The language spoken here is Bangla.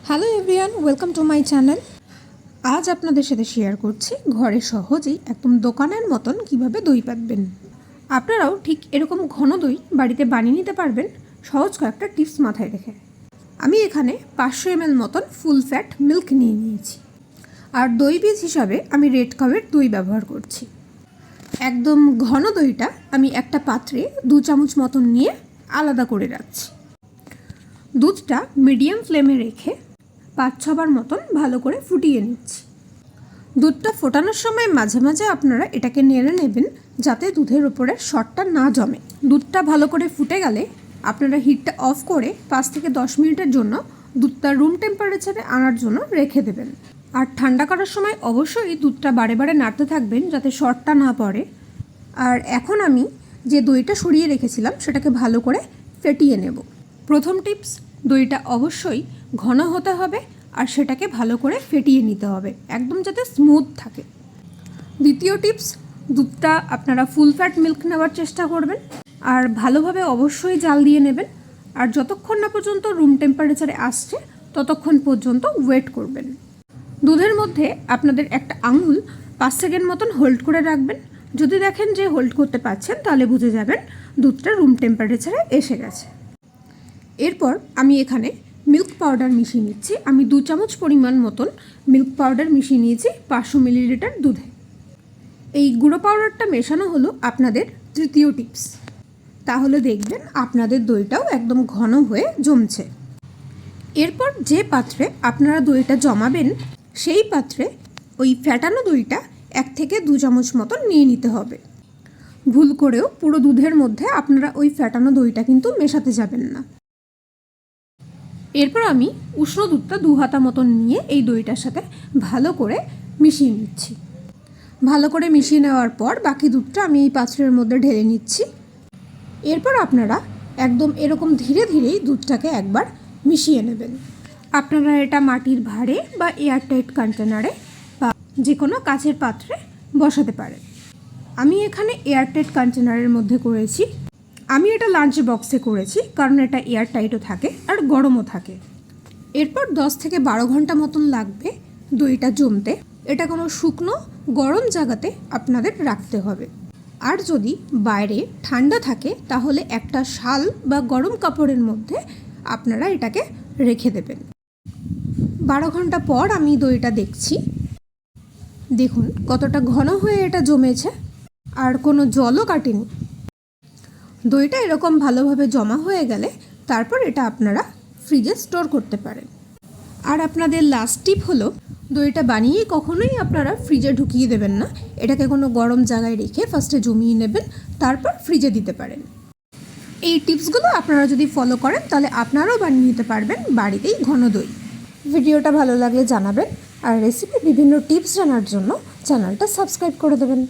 Hello everyone, welcome to my channel. আজ আপনাদের সাথে শেয়ার করছি ঘরে সহজেই একদম দোকানের মতন কিভাবে দই পাতবেন। আপনারাও ঠিক এরকম ঘন দই বাড়িতে বানিয়ে নিতে পারবেন সহজ কয়েকটা টিপস মাথায় রেখে। আমি এখানে 500 ml মতন ফুল ফ্যাট মিল্ক নিয়ে নিয়েছি, আর দই বীজ হিসাবে আমি রেড কাউয়ের দই ব্যবহার করছি। একদম ঘন দইটা আমি একটা পাত্রে 2 চামচ মতন নিয়ে আলাদা করে রাখছি। দুধটা মিডিয়াম ফ্লেমে রেখে 5-6 বার মতন ভালো করে ফুটিয়ে নিচ্ছি। দুধটা ফোটানোর সময় মাঝে মাঝে আপনারা এটাকে নেড়ে নেবেন যাতে দুধের ওপরে শর্টটা না জমে। দুধটা ভালো করে ফুটে গেলে আপনারা হিটটা অফ করে 5 থেকে 10 মিনিটের জন্য দুধটা রুম টেম্পারেচারে আনার জন্য রেখে দেবেন। আর ঠান্ডা করার সময় অবশ্যই দুধটা বারে বারে নাড়তে থাকবেন যাতে শর্টটা না পড়ে। আর এখন আমি যে দইটা সরিয়ে রেখেছিলাম সেটাকে ভালো করে ফেটিয়ে নেব। প্রথম টিপস, দইটা অবশ্যই ঘন হতে হবে আর সেটাকে ভালো করে ফেটিয়ে নিতে হবে একদম যাতে স্মুথ থাকে। দ্বিতীয় টিপস, দুধটা আপনারা ফুল ফ্যাট মিল্ক নেওয়ার চেষ্টা করবেন আর ভালোভাবে অবশ্যই জাল দিয়ে নেবেন। আর যতক্ষণ না পর্যন্ত রুম টেম্পারেচারে আসছে ততক্ষণ পর্যন্ত ওয়েট করবেন। দুধের মধ্যে আপনাদের একটা আঙুল 5 সেকেন্ড মতন হোল্ড করে রাখবেন। যদি দেখেন যে হোল্ড করতে পারছেন তাহলে বুঝে যাবেন দুধটা রুম টেম্পারেচারে এসে গেছে। এরপর আমি এখানে মিল্ক পাউডার মিশিয়ে নিচ্ছি। আমি 2 চামচ পরিমাণ মতন মিল্ক পাউডার মিশিয়ে নিয়েছি 500 মিলিলিটার দুধে। এই গুঁড়ো পাউডারটা মেশানো হলো আপনাদের তৃতীয় টিপস। তাহলে দেখবেন আপনাদের দইটাও একদম ঘন হয়ে জমছে। এরপর যে পাত্রে আপনারা দইটা জমাবেন সেই পাত্রে ওই ফ্যাটানো দইটা 1 থেকে 2 চামচ মতন নিয়ে নিতে হবে। ভুল করেও পুরো দুধের মধ্যে আপনারা ওই ফ্যাটানো দইটা কিন্তু মেশাতে যাবেন না। এরপর আমি উষ্ণ দুধটা 2 হাতা মতন নিয়ে এই দইটার সাথে ভালো করে মিশিয়ে নিচ্ছি। ভালো করে মিশিয়ে নেওয়ার পর বাকি দুধটা আমি এই পাত্রের মধ্যে ঢেলে নিচ্ছি। এরপর আপনারা একদম এরকম ধীরে ধীরেই দুধটাকে একবার মিশিয়ে নেবেন। আপনারা এটা মাটির ভাঁড়ে বা এয়ারটাইট কন্টেনারে বা যে কোনো কাচের পাত্রে বসাতে পারেন। আমি এখানে এয়ারটাইট কন্টেনারের মধ্যে করেছি। আমি এটা লাঞ্চ বক্সে করেছি কারণ এটা এয়ারটাইটও থাকে আর গরমও থাকে। এরপর 10 থেকে 12 ঘন্টা মতন লাগবে দইটা জমতে। এটা কোনো শুকনো গরম জায়গাতে আপনাদের রাখতে হবে। আর যদি বাইরে ঠান্ডা থাকে তাহলে একটা শাল বা গরম কাপড়ের মধ্যে আপনারা এটাকে রেখে দেবেন। 12 ঘন্টা পর আমি দইটা দেখছি। দেখুন কতটা ঘন হয়ে এটা জমেছে আর কোনো জলও কাটেনি। দইটা এরকম ভালোভাবে জমা হয়ে গেলে তারপর এটা আপনারা ফ্রিজে স্টোর করতে পারেন। আর আপনাদের লাস্ট টিপ হলো, দইটা বানিয়ে কখনোই আপনারা ফ্রিজে ঢুকিয়ে দেবেন না। এটাকে কোনো গরম জায়গায় রেখে ফার্স্টে জমিয়ে নেবেন, তারপর ফ্রিজে দিতে পারেন। এই টিপসগুলো আপনারা যদি ফলো করেন তাহলে আপনারাও বানিয়ে নিতে পারবেন বাড়িতেই ঘন দই। ভিডিওটা ভালো লাগলে জানাবেন আর রেসিপির বিভিন্ন টিপস জানার জন্য চ্যানেলটা সাবস্ক্রাইব করে দেবেন।